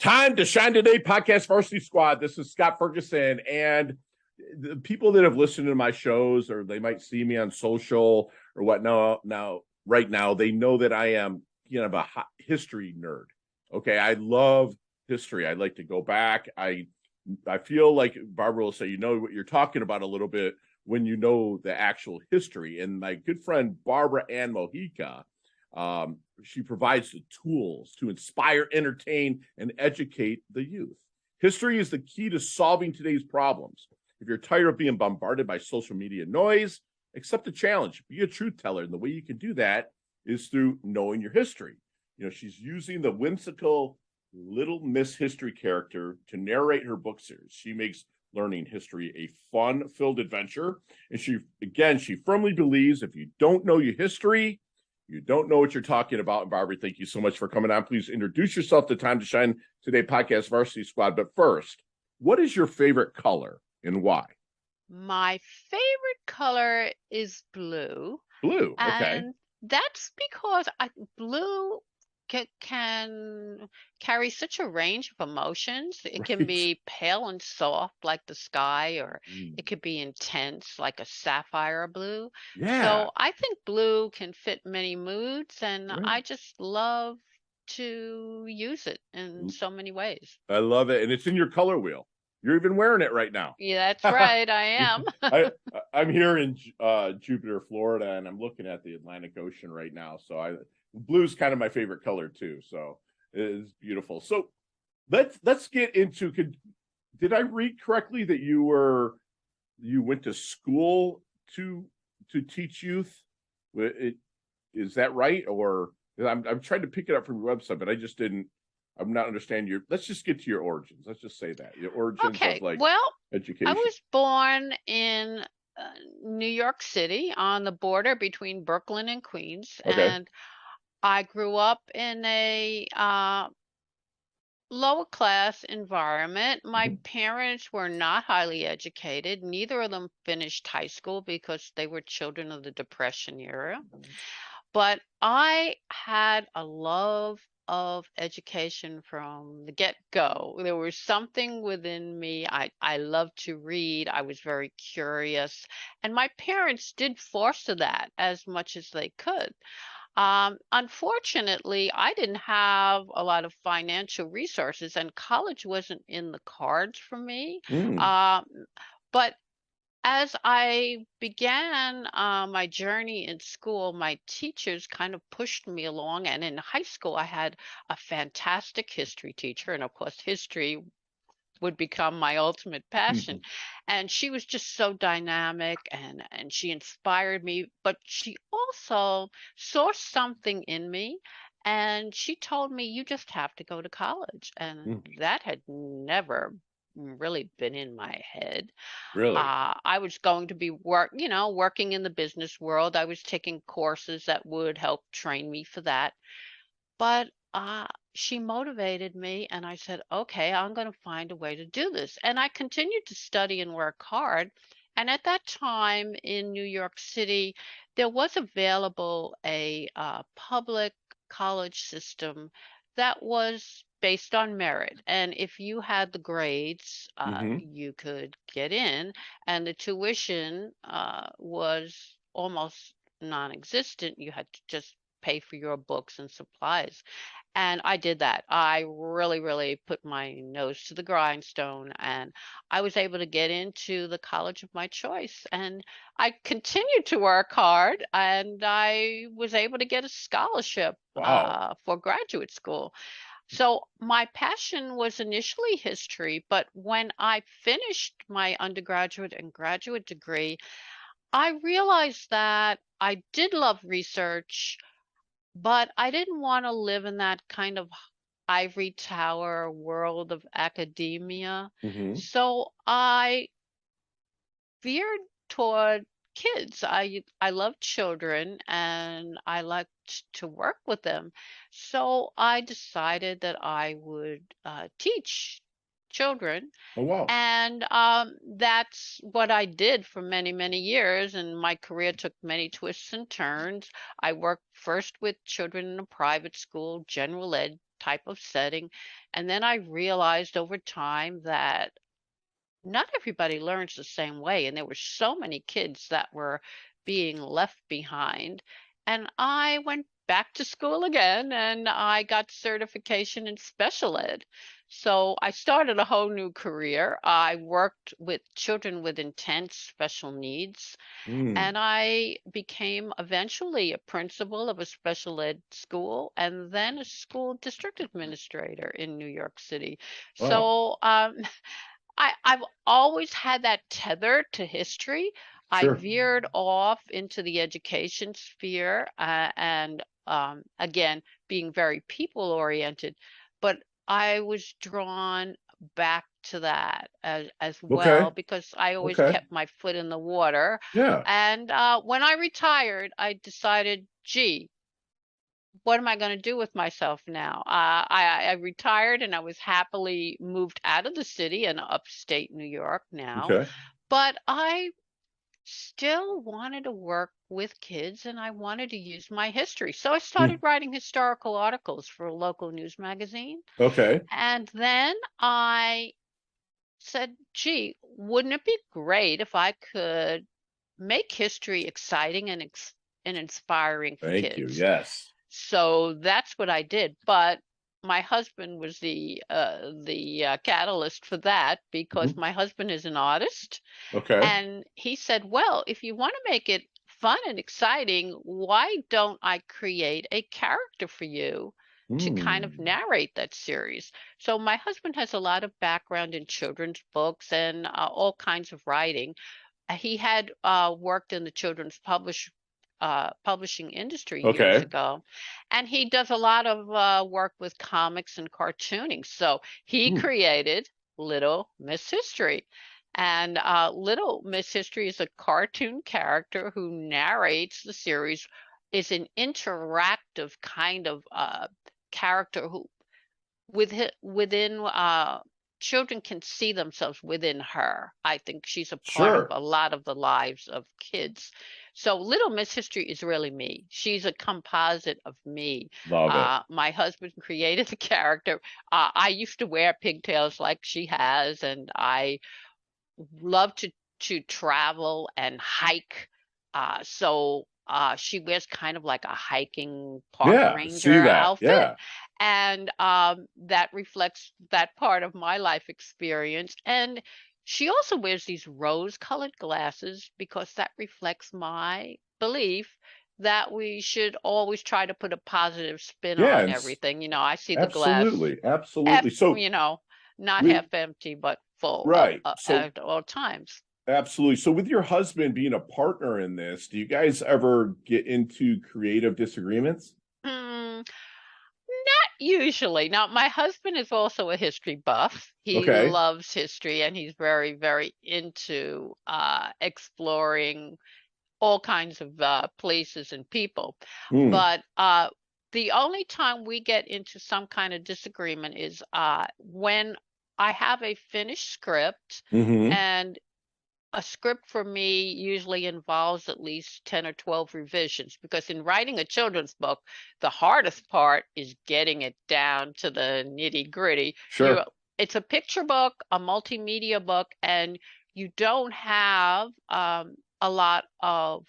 Time to Shine Today podcast Varsity Squad. This is Scott Ferguson, and the people that have listened to my shows, or they might see me on social or whatnot right now, they know that I am a history nerd. Okay, I love history. I like to go back. I feel like Barbara will say, you know what you're talking about a little bit when you know the actual history. And my good friend Barbara Ann Mojica, she provides the tools to inspire, entertain, and educate the youth. History is the key to solving today's problems. If you're tired of being bombarded by social media noise, accept the challenge. Be a truth teller. And the way you can do that is through knowing your history. You know, she's using the whimsical Little Miss History character to narrate her book series. She makes learning history a fun-filled adventure. And she firmly believes if you don't know your history, you don't know what you're talking about. And Barbara, thank you so much for coming on. Please introduce yourself to Time to Shine Today podcast Varsity Squad. But first, what is your favorite color and why? My favorite color is blue. Blue, okay. And that's because blue can carry such a range of emotions. It can Right. be pale and soft like the sky, or it could be intense like a sapphire blue. Yeah. So I think blue can fit many moods, and Right. I just love to use it in so many ways. I love it. And it's in your color wheel. You're even wearing it right now. Yeah, that's right, I am. I'm here in Jupiter, Florida, and I'm looking at the Atlantic Ocean right now. So blue's kind of my favorite color too. So it is beautiful. So let's get into. Did I read correctly that you went to school to teach youth? Is that right? Or I'm trying to pick it up from your website, but I'm not understanding let's just get to your origins. Let's just say that your origins Okay, of like well, education. I was born in New York City on the border between Brooklyn and Queens, Okay. and I grew up in a lower class environment. My Mhm. parents were not highly educated. Neither of them finished high school because they were children of the Depression era. But I had a love of education from the get-go. There was something within me. I loved to read. I was very curious. And my parents did foster that as much as they could. Unfortunately, I didn't have a lot of financial resources, and college wasn't in the cards for me. Mm. Um, but as I began my journey in school, my teachers kind of pushed me along. And in high school, I had a fantastic history teacher. And of course, history would become my ultimate passion. And she was just so dynamic, and she inspired me. But she also saw something in me. And she told me, you just have to go to college. And that had never really been in my head. Really? I was going to be working in the business world. I was taking courses that would help train me for that. But she motivated me, and I said, okay, I'm going to find a way to do this. And I continued to study and work hard. And at that time in New York City, there was available a public college system that was based on merit. And if you had the grades, Mm-hmm. you could get in. And the tuition was almost non-existent. You had to just pay for your books and supplies. And I did that. I really, really put my nose to the grindstone, and I was able to get into the college of my choice. And I continued to work hard, and I was able to get a scholarship Wow. for graduate school. So my passion was initially history, but when I finished my undergraduate and graduate degree, I realized that I did love research, but I didn't want to live in that kind of ivory tower world of academia. Mm-hmm. So I veered toward kids. I love children, and I liked to work with them. So I decided that I would teach children, Oh wow. and that's what I did for many, many years. And my career took many twists and turns. I worked first with children in a private school, general ed type of setting. And then I realized over time that not everybody learns the same way, and there were so many kids that were being left behind. And I went back to school again and I got certification in special ed. So I started a whole new career. I worked with children with intense special needs, Mm. and I became eventually a principal of a special ed school and then a school district administrator in New York City. Wow. So I've always had that tether to history. I Sure. veered off into the education sphere, and again, being very people oriented, but I was drawn back to that as well Okay. because I always Okay. kept my foot in the water. Yeah. And when I retired, I decided, gee, what am I going to do with myself now? I retired and I was happily moved out of the city in upstate New York now, Okay. but I still wanted to work with kids and I wanted to use my history. So I started Hmm. writing historical articles for a local news magazine. Okay. And then I said, gee, wouldn't it be great if I could make history exciting and inspiring for Thank you. kids? Yes. So that's what I did. But my husband was the catalyst for that because Mhm. my husband is an artist, Okay. and he said, "Well, if you want to make it fun and exciting, why don't I create a character for you to kind of Mm. narrate that series?" So my husband has a lot of background in children's books and all kinds of writing. He had worked in the children's publishing industry years Okay. ago, and he does a lot of work with comics and cartooning. So he Mm. created Little Miss History. And Little Miss History is a cartoon character who narrates the series, is an interactive kind of character who within children can see themselves within her. I think she's a part of Sure. a lot of the lives of kids. So Little Miss History is really me. She's a composite of me. Love it. My husband created the character. I used to wear pigtails like she has, and I love to travel and hike. So she wears kind of like a hiking park Yeah. See ranger that. outfit, Yeah. and that reflects that part of my life experience. And she also wears these rose-colored glasses because that reflects my belief that we should always try to put a positive spin Yeah. on And everything. I see the glass absolutely. Absolutely. half, So not with half empty, but full right. So at all times. absolutely. So with your husband being a partner in this, do you guys ever get into creative disagreements? Mm, not usually. Now, my husband is also a history buff. He Okay. loves history and he's very, very into exploring all kinds of places and people. Hmm. But the only time we get into some kind of disagreement is when I have a finished script, Mm-hmm. and a script for me usually involves at least 10 or 12 revisions because in writing a children's book, the hardest part is getting it down to the nitty gritty. Sure. It's a picture book, a multimedia book, and you don't have a lot of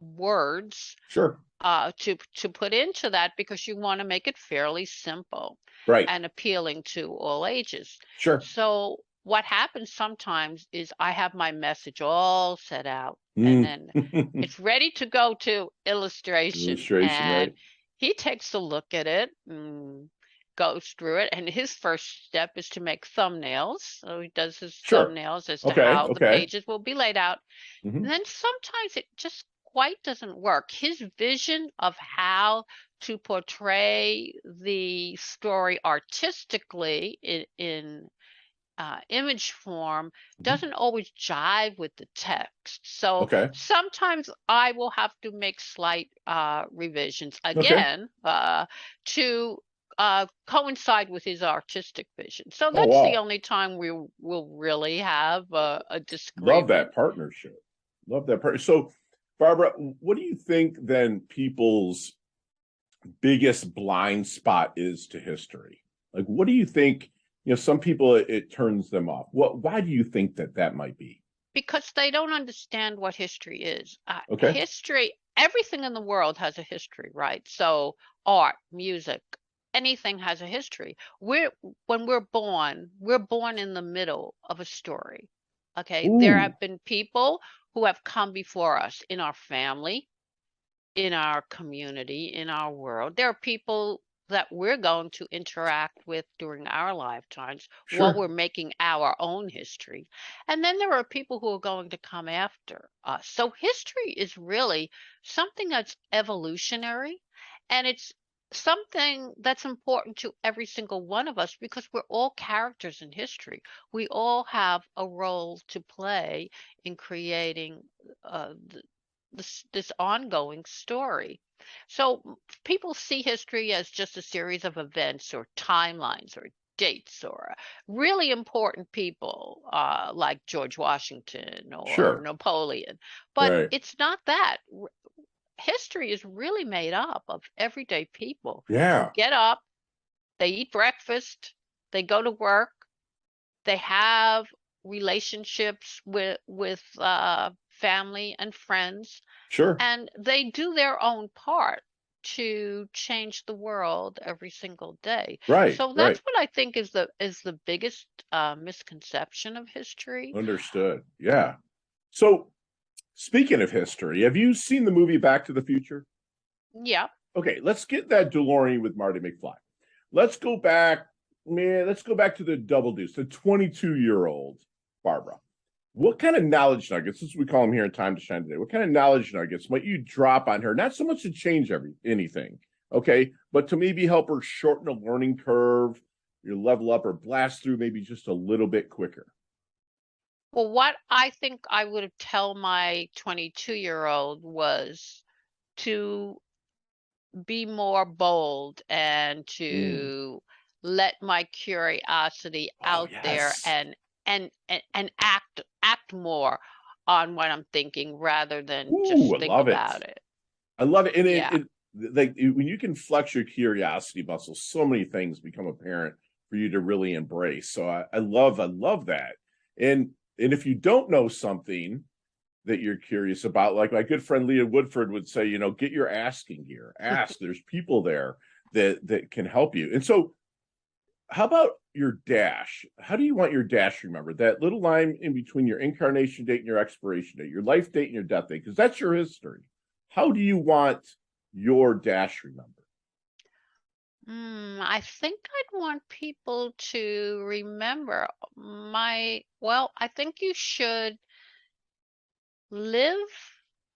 words Sure. to put into that because you want to make it fairly simple Right. and appealing to all ages. Sure. So what happens sometimes is I have my message all set out and Mm. then it's ready to go to illustration, Illustration, and right? he takes a look at it and goes through it, and his first step is to make thumbnails. So he does his Sure. thumbnails as to Okay. how the Okay. pages will be laid out. Hmm. And then sometimes it just quite doesn't work. His vision of how to portray the story artistically in image form Hmm. doesn't always jive with the text. So Okay. sometimes I will have to make slight revisions Okay. again to coincide with his artistic vision. So Oh, that's the wow. only time we will really have a Love disagreement. that partnership. Love that part. So, Barbara, what do you think then people's biggest blind spot is to history? Like, what do you think? Some people it turns them off. Why do you think that might be? Because they don't understand what history is. Okay. History, everything in the world has a history, right? So art, music, anything has a history. When we're born in the middle of a story. Okay, there Ooh, have been people who have come before us in our family, in our community, in our world. There are people that we're going to interact with during our lifetimes while sure, we're making our own history. And then there are people who are going to come after us. So history is really something that's evolutionary, and it's something that's important to every single one of us because we're all characters in history. We all have a role to play in creating this ongoing story. So people see history as just a series of events or timelines or dates or really important people like George Washington or sure, Napoleon. But right, it's not that. History is really made up of everyday people who yeah, get up, they eat breakfast, they go to work, they have relationships with family and friends, sure, and they do their own part to change the world every single day. right, So right. that's what I think is the biggest misconception of history. Understood. Yeah. So, speaking of history, have you seen the movie Back to the Future? Yeah. Okay, let's get that DeLorean with Marty McFly. Let's go back, man. Let's go back to the Double Deuce, the 22-year-old Barbara. What kind of knowledge nuggets, as we call them here in Time to Shine today, what kind of knowledge nuggets might you drop on her? Not so much to change anything, okay, but to maybe help her shorten a learning curve, you level up or blast through maybe just a little bit quicker. Well, what I think I would tell my 22-year-old was to be more bold and Mm. to let my curiosity Oh, out there yes. and act more on what I'm thinking rather than Ooh, I just think love it. about it. I love it. And Yeah. when you can flex your curiosity muscles, so many things become apparent for you to really embrace. So I love that. And if you don't know something that you're curious about, like my good friend Leah Woodford would say, get your asking gear. Ask. There's people there that can help you. And so, how about your dash? How do you want your dash remembered? That little line in between your incarnation date and your expiration date, your life date and your death date, because that's your history. How do you want your dash remembered? I think I'd want people to remember well, I think you should live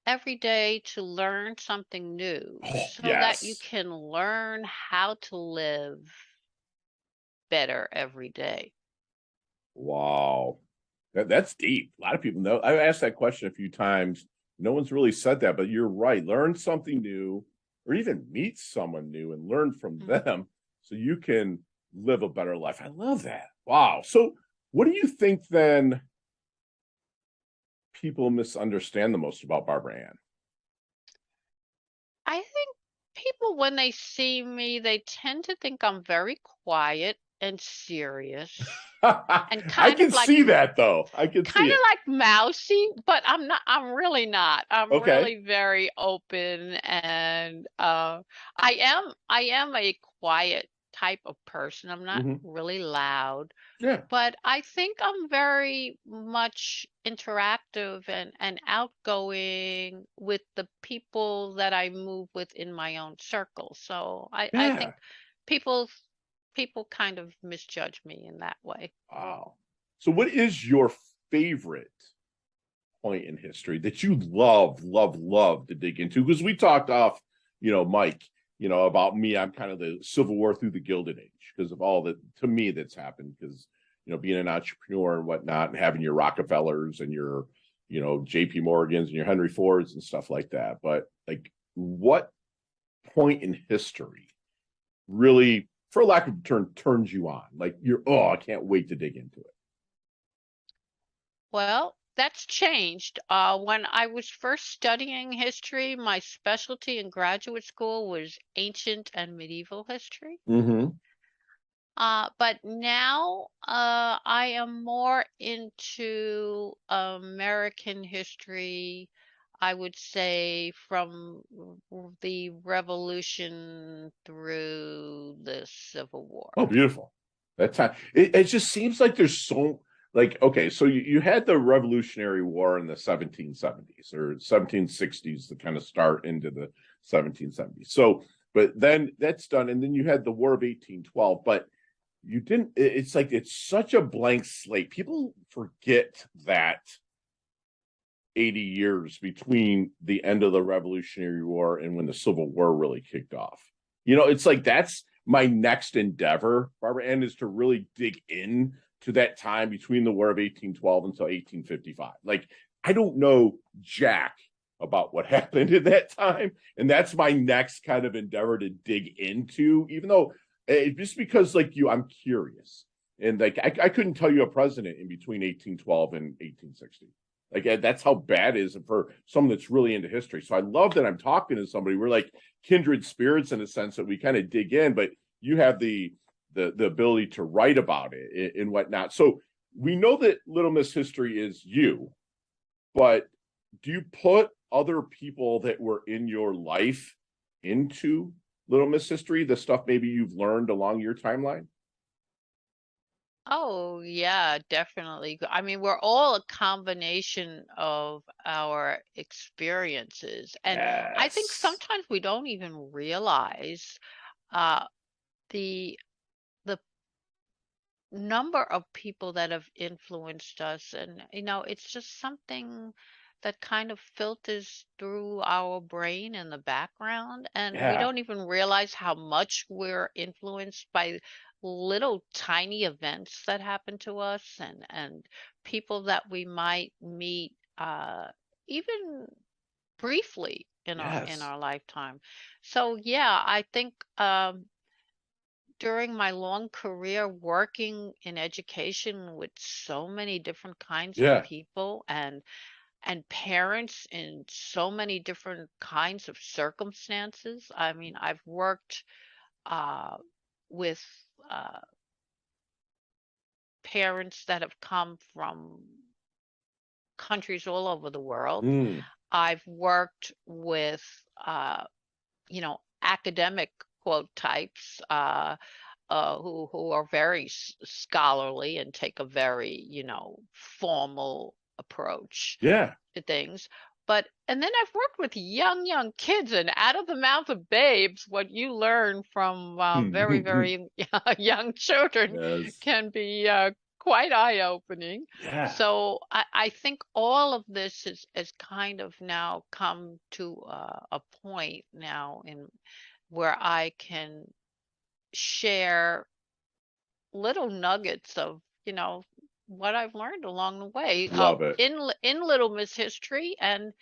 every day to learn something new Oh, so that you yes. can learn how to live better every day. Wow. That's deep. A lot of people know. I've asked that question a few times. No one's really said that, but you're right. Learn something new or even meet someone new and learn from Mhm. them so you can live a better life. I love that. Wow. So, what do you think then people misunderstand the most about Barbara I think people, when they see me, they tend to think I'm very quiet and serious Ann? and I can see that though. I can see kind of it. like mousy, but I'm not, I'm really not. I'm Okay. really very open and I am a quiet type of person. I'm not Hmm. really loud, Yeah. but I think I'm very much interactive and outgoing with the people that I move with in my own circle. So I Yeah. think people people kind of misjudge me in that way. Wow. So, what is your favorite point in history that you love to dig into? Because we talked off, Mike, about me. I'm kind of the Civil War through the Gilded Age because of all that to me that's happened. Because being an entrepreneur and whatnot, and having your Rockefellers and your, J.P. Morgans and your Henry Fords and stuff like that. But like, what point in history really, for lack of a term, turns you on? Like I can't wait to dig into it. Well, that's changed. When I was first studying history, my specialty in graduate school was ancient and medieval history. Mm-hmm. But now I am more into American history, I would say from the Revolution through the Civil War. Oh, beautiful. That time. It just seems like there's so like okay, so you had the Revolutionary War in the 1770s or 1760s to kind of start into the 1770s. So, but then that's done, and then you had the War of 1812, but you didn't it's like it's such a blank slate. People forget that 80 years between the end of the Revolutionary War and when the Civil War really kicked off. You know, it's like that's my next endeavor, Barbara Ann, is to really dig in to that time between the War of 1812 until 1855. Like, I don't know jack about what happened at that time. And that's my next kind of endeavor to dig into, even though just because, like you, I'm curious. And like, I couldn't tell you a president in between 1812 and 1860. Like that's how bad it is for someone that's really into history. So I love that I'm talking to somebody. We're like kindred spirits in a sense that we kind of dig in, but you have the ability to write about it and whatnot. So we know that Little Miss History is you, but do you put other people that were in your life into Little Miss History, the stuff maybe you've learned along your timeline? Oh, yeah, definitely. I mean, we're all a combination of our experiences. And I think Yes. sometimes we don't even realize uh, the the number of people that have influenced us. And, it's just something that kind of filters through our brain in the background. And we Yeah. don't even realize how much we're influenced by little tiny events that happen to us and people that we might meet even briefly in Yes. our lifetime. So yeah, I think during my long career working in education with so many different kinds of Yeah. people and parents in so many different kinds of circumstances. I mean, I've worked uh, with uh, parents that have come from countries all over the world. Mm. I've worked with academic quote types who are very scholarly and take a very, formal approach Yeah. to things. But and then I've worked with young kids, and out of the mouth of babes, what you learn from very, very young children Yes. can be quite eye-opening. Yeah. So I think all of this is kind of now come to a point now in where I can share little nuggets of, what I've learned along the way Love it. in Little Miss History and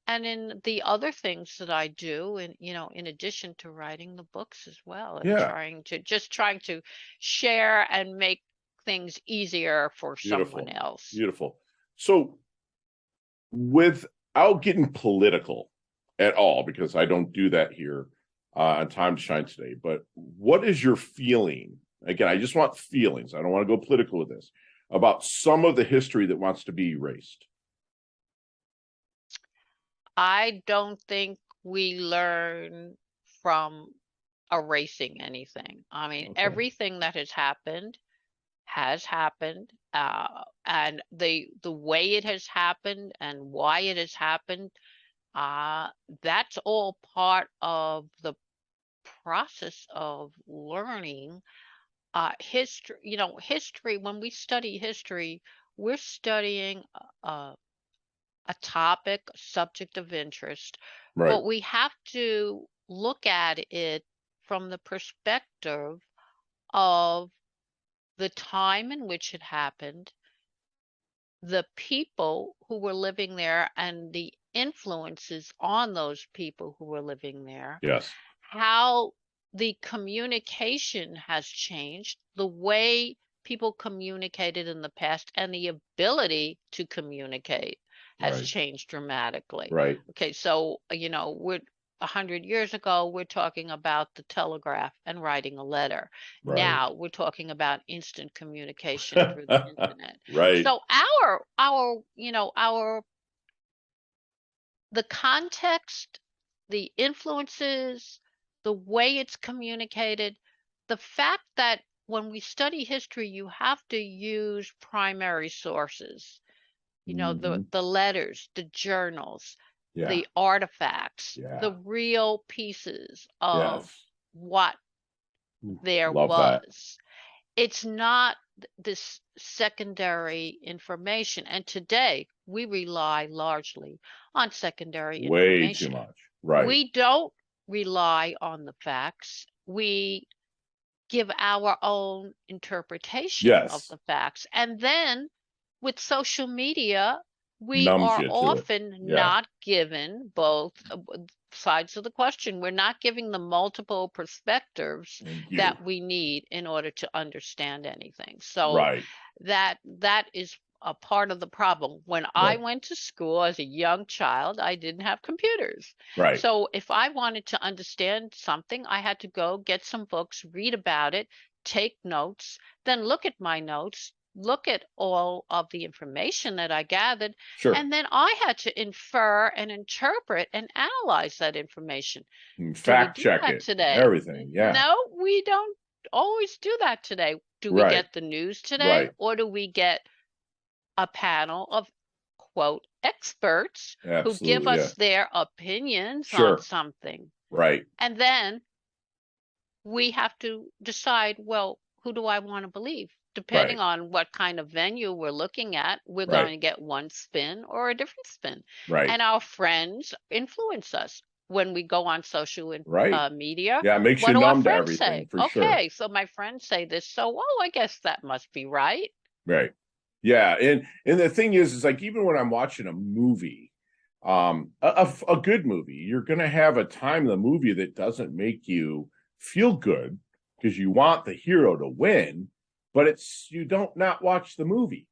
in the other things that I do and in addition to writing the books as well and Yeah. trying to share and make things easier for someone Beautiful. else. Beautiful. So without getting political at all, because I don't do that here on Time to Shine today, but what is your feeling? Again, I just want feelings. I don't want to go political with this about some of the history that wants to be erased. I don't think we learn from erasing anything. I mean, Okay. everything that has happened, and the way it has happened and why it has happened, uh, that's all part of the process of learning history. History, when we study history, we're studying a topic, a subject of interest, Right. but we have to look at it from the perspective of the time in which it happened, the people who were living there and the influences on those people who were living there, Yes. how the communication has changed, the way people communicated in the past, and the ability to communicate has Right. changed dramatically. Right. Okay, so we're 100 years ago, we're talking about the telegraph and writing a letter. Right. Now we're talking about instant communication through the internet. Right. So the context, the influences, the way it's communicated, the fact that when we study history, you have to use primary sources, Mhm. the letters, the journals, Yeah. the artifacts, Yeah. the real pieces of Yes. what there Love that. was. It's not this secondary information. And today we rely largely on secondary Way too information. much. Right. We don't rely on the facts. We give our own interpretation of Yes. the facts. And then with social media, we Numbs are you to it. often Yeah. not given both sides of the question. We're not giving the multiple perspectives Thank you. that we need in order to understand anything. So Right. that is a part of the problem. When I Right. went to school as a young child, I didn't have computers. Right. So if I wanted to understand something, I had to go get some books, read about it, take notes, then look at my notes, look at all of the information that I gathered, Sure. and then I had to infer and interpret and analyze that information. And Do we fact do check that it. today? Everything. Yeah. No, we don't always do that today. Do we Right. get the news today, Right. or do we get a panel of quote experts who give Absolutely. Yeah. us their opinions on Sure. something? Right. And then we have to decide, well, who do I want to believe? Depending Right. on what kind of venue we're looking at, we're Right. going to get one spin or a different spin. Right. And our friends influence us when we go on social Right. media. Yeah, it makes What you do our numb to friends everything say? for sure. Okay, so my friends say this, so I guess that must be right. Right. Yeah. And the thing is like even when I'm watching a movie, a good movie, you're gonna have a time in the movie that doesn't make you feel good because you want the hero to win, but it's you don't not watch the movie.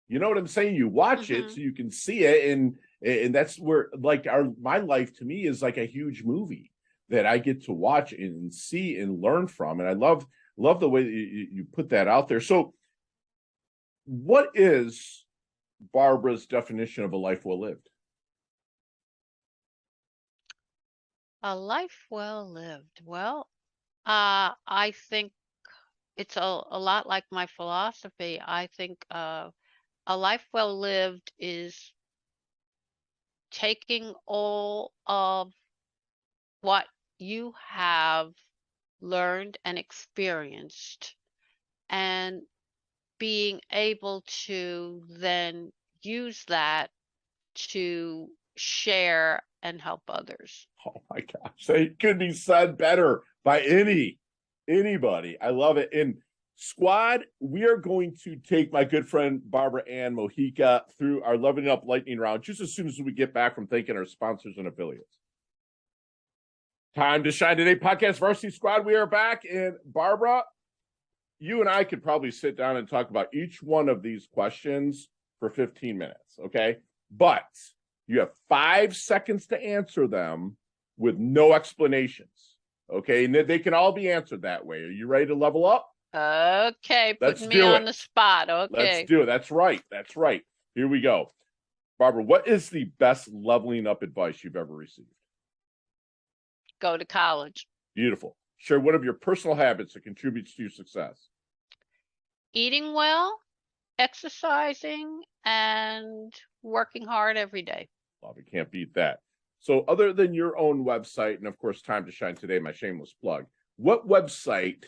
You know what I'm saying? You watch it so you can see it, and that's where like my life to me is like a huge movie that I get to watch and see and learn from, and I love the way that you put that out there. So, what is Barbara's definition of a life well lived? A life well lived. Well, I think it's a lot like my philosophy. I think a life well lived is taking all of what you have learned and experienced and being able to then use that to share and help others. Oh my gosh, it could be said better by anybody. I love it. And squad, we are going to take my good friend Barbara Ann Mojica through our Leveling Up lightning round just as soon as we get back from thanking our sponsors and affiliates. Time to Shine Today podcast Varsity Squad. We are back, and Barbara, you and I could probably sit down and talk about each one of these questions for 15 minutes, okay? But you have 5 seconds to answer them with no explanations, okay? And they can all be answered that way. Are you ready to level up? Okay, Let's putting me do on it. the spot. Okay. Let's do it. That's right. That's right. Here we go. Barbara, what is the best leveling up advice you've ever received? Go to college. Beautiful. Share one of your personal habits that contributes to your success. Eating well, exercising, and working hard every day. Love it. Can't beat that. So other than your own website, and of course, Time to Shine Today, my shameless plug, what website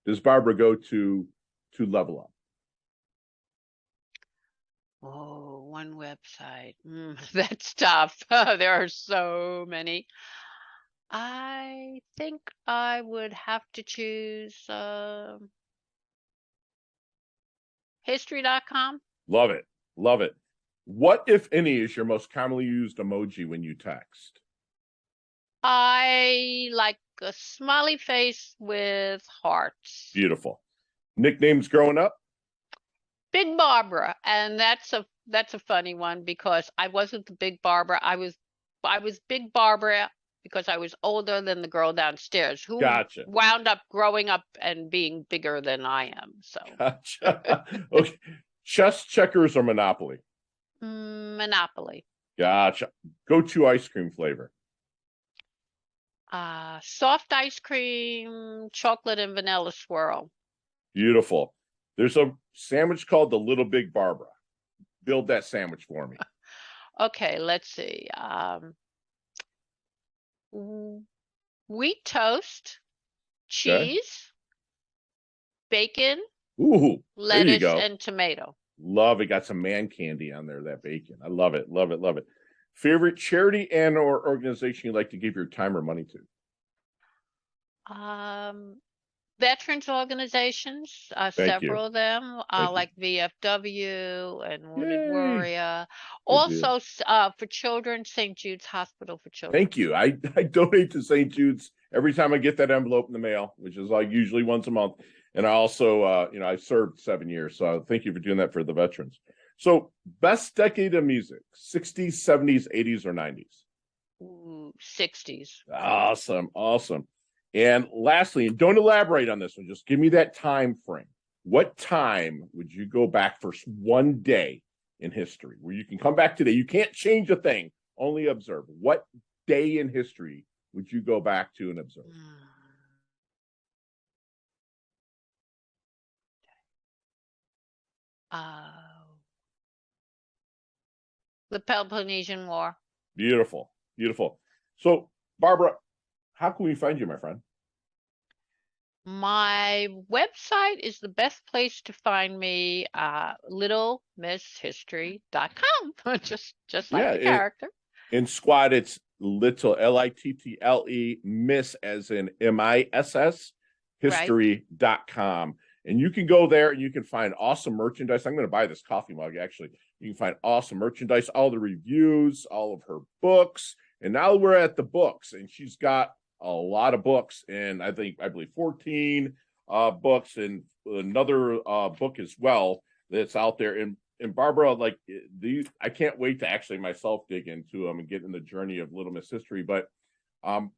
does Barbara go to level up? Oh, one website. That's tough. There are so many. I think I would have to choose history.com. Love it. Love it. What, if any, is your most commonly used emoji when you text? I like a smiley face with hearts. Beautiful. Nicknames growing up? Big Barbara, and that's a funny one because I wasn't the Big Barbara. I was Big Barbara because I was older than the girl downstairs who Gotcha. wound up growing up and being bigger than I am. So Gotcha. Okay. Chess, checkers, or Monopoly? Monopoly. Gotcha. Go to ice cream flavor. Soft ice cream, chocolate and vanilla swirl. Beautiful. There's a sandwich called the Little Big Barbara. Build that sandwich for me. Okay, let's see. Wheat toast, Okay. cheese, bacon, Ooh, there you lettuce, go. and tomato. Love it. Got some man candy on there, that bacon. I love it. Love it. Love it. Favorite charity and or organization you like to give your time or money to? Um, Veterans organizations, Thank you. several of them, Thank you. like VFW and Wounded Yay. Warrior. Good deal. Also, for children, St. Jude's Hospital for Children. Thank you. I donate to St. Jude's every time I get that envelope in the mail, which is like usually once a month. And I also, I served 7 years. So thank you for doing that for the veterans. So best decade of music, 60s, 70s, 80s, or 90s? Ooh, 60s. Awesome. Awesome. And lastly, and don't elaborate on this one, just give me that time frame. What time would you go back for one day in history where you can come back today? You can't change a thing, only observe. What day in history would you go back to and observe? The Peloponnesian War. Beautiful. Beautiful. So, Barbara, how can we find you, my friend? My website is the best place to find me, littlemisshistory.com. Just like Yeah, the character. in squad, it's little Little, miss as in MISS, Right. history.com. And you can go there and you can find awesome merchandise. I'm going to buy this coffee mug, actually. You can find awesome merchandise, all the reviews, all of her books. And now we're at the books, and she's got a lot of books. And I believe 14 books and another book as well that's out there. And Barbara, like I can't wait to actually myself dig into them and get in the journey of Little Miss History. But can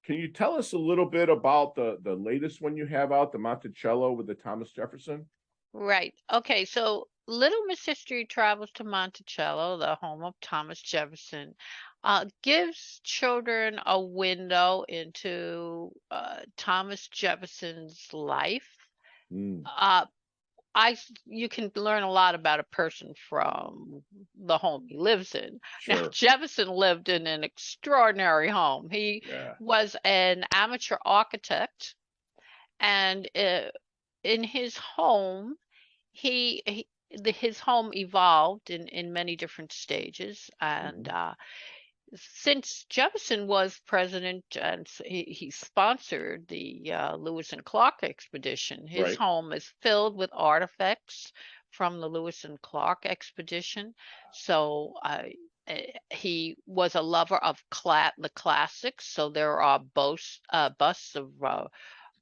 you tell us a little bit about the latest one you have out, the Monticello with the Thomas Jefferson? Right. Okay, so Little Miss History travels to Monticello, the home of Thomas Jefferson, gives children a window into Thomas Jefferson's life. Mm, Uh, you can learn a lot about a person from the home he lives in. Now, sure. Jefferson lived in an extraordinary home. He Yeah. was an amateur architect, and in his home, his home evolved in many different stages, and Mm-hmm. since Jefferson was president and he sponsored the Lewis and Clark expedition, his Right. home is filled with artifacts from the Lewis and Clark expedition. So he was a lover of the classics. So there are busts of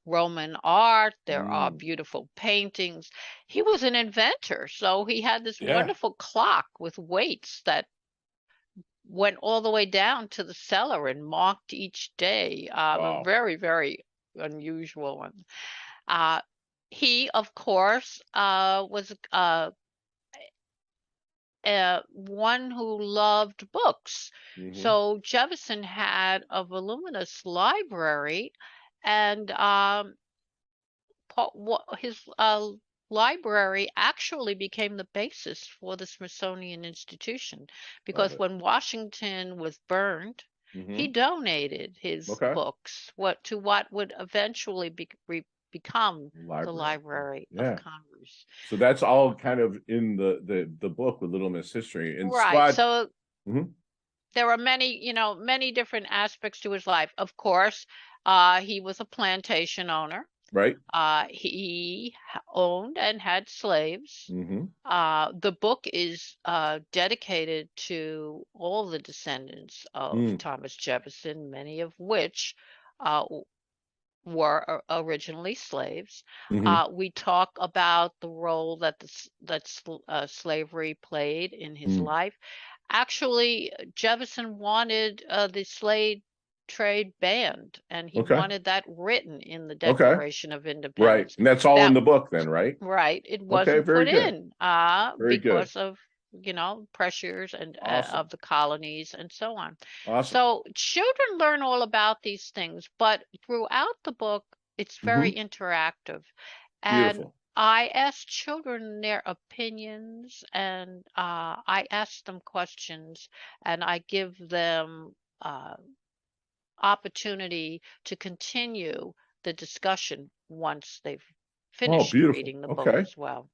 Roman art. There are Mm, beautiful paintings. He was an inventor, so he had this yeah. wonderful clock with weights that went all the way down to the cellar and marked each day. A Wow. very, very unusual one. Uh, he, of course, was one who loved books. Mm-hmm. So Jefferson had a voluminous library, and his library actually became the basis for the Smithsonian Institution Love because it. when Washington was burned, he Mm-hmm. donated his Okay. books what would eventually become the Library. Library of Yeah. Congress. So that's all kind of in the book with Little Miss History and Right. Squad. So Mm-hmm. there were many different aspects to his life. Of course, he was a plantation owner. Right. He owned and had slaves. Mm-hmm. The book is dedicated to all the descendants of Mm. Thomas Jefferson, many of which uh, were originally slaves. Hmm. We talk about the role that slavery played in his Mm. life. Actually, Jefferson wanted the slave trade banned, and he Okay. wanted that written in the Okay. Declaration of Right. Independence. And that's all in That the book then, right? Right, it Okay. wasn't Very put good. in Very good. because of pressures and Awesome. of the colonies and so on. Awesome. So children learn all about these things, but throughout the book, it's very Hmm. interactive. And Beautiful. I ask children their opinions, and I ask them questions, and I give them uh, opportunity to continue the discussion once they've Oh, finished beautiful. reading the book Okay. as well.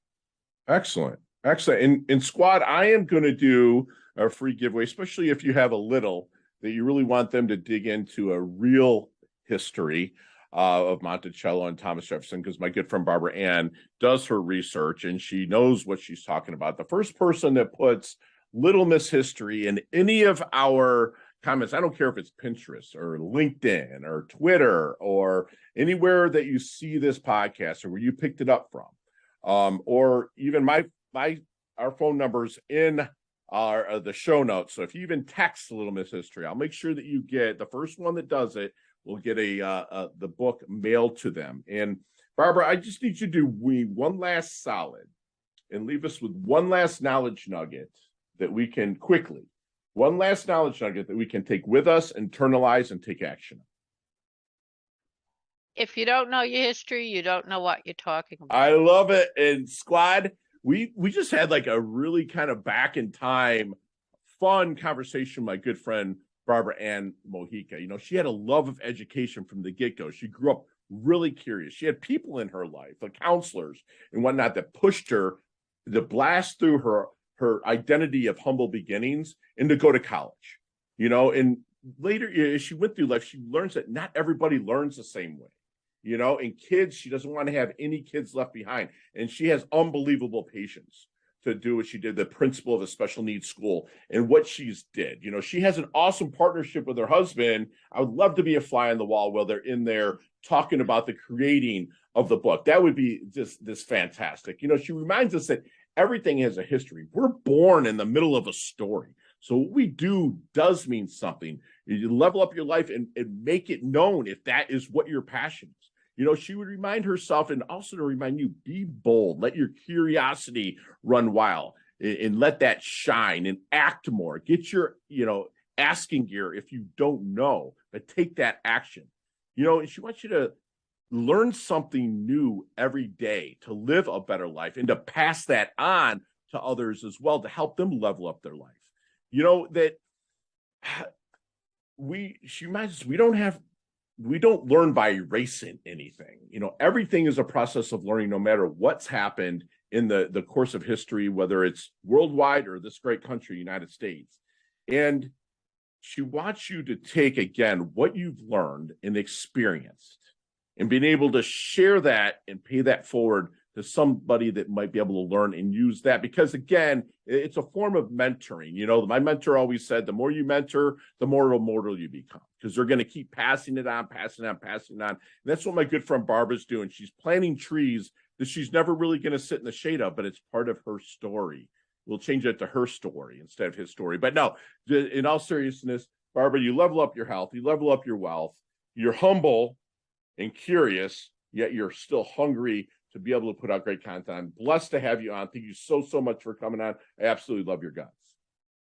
Excellent. Excellent. In squad, I am going to do a free giveaway, especially if you have a little that you really want them to dig into a real history of Monticello and Thomas Jefferson, because my good friend Barbara Ann does her research and she knows what she's talking about. The first person that puts Little Miss History in any of our comments, I don't care if it's Pinterest or LinkedIn or Twitter or anywhere that you see this podcast or where you picked it up from, or even my our phone numbers in the show notes. So if you even text a Little Miss History, I'll make sure that you get the first one that does it will get the book mailed to them. And Barbara, I just need you to do one last solid and leave us with one last knowledge nugget that we can quickly, one last knowledge nugget that we can take with us, internalize, and take action. If you don't know your history, you don't know what you're talking I about. love it. And squad, we just had like a really kind of back in time fun conversation with my good friend Barbara Ann Mojica. You know, she had a love of education from the get-go. She grew up really curious. She had people in her life, the counselors and whatnot, that pushed her to blast through her identity of humble beginnings and to go to college. You know, and later as she went through life, she learns that not everybody learns the same way. You know, and kids, she doesn't want to have any kids left behind. And she has unbelievable patience to do what she did, the principal of a special needs school and what she's did. You know, she has an awesome partnership with her husband. I would love to be a fly on the wall while they're in there talking about the creating of the book. That would be just this fantastic. You know, she reminds us that everything has a history. We're born in the middle of a story. So what we do does mean something. You level up your life and make it known if that is what your passion is. You know, she would remind herself and also to remind you, be bold, let your curiosity run wild and let that shine and act more. Get your, asking gear if you don't know, but take that action. You know, and she wants you to learn something new every day to live a better life and to pass that on to others as well to help them level up their life. You know, that she reminds us we don't learn by erasing anything. You know, everything is a process of learning, no matter what's happened in the course of history, whether it's worldwide or this great country, United States. And she wants you to take, again, what you've learned and experienced and being able to share that and pay that forward to somebody that might be able to learn and use that, because again, it's a form of mentoring. You know, my mentor always said, the more you mentor, the more immortal you become, because they're going to keep passing it on, passing it on, passing it on. And that's what my good friend Barbara's doing. She's planting trees that she's never really going to sit in the shade of, but it's part of her story. We'll change it to her story instead of his story. But no, in all seriousness, Barbara, you level up your health, you level up your wealth, you're humble and curious, yet you're still hungry to be able to put out great content. I'm blessed to have you on. Thank you so much for coming on. I absolutely love your guts.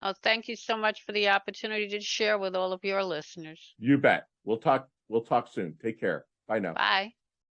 Oh, thank you so much for the opportunity to share with all of your listeners. You bet. We'll talk soon. Take care. Bye now. Bye.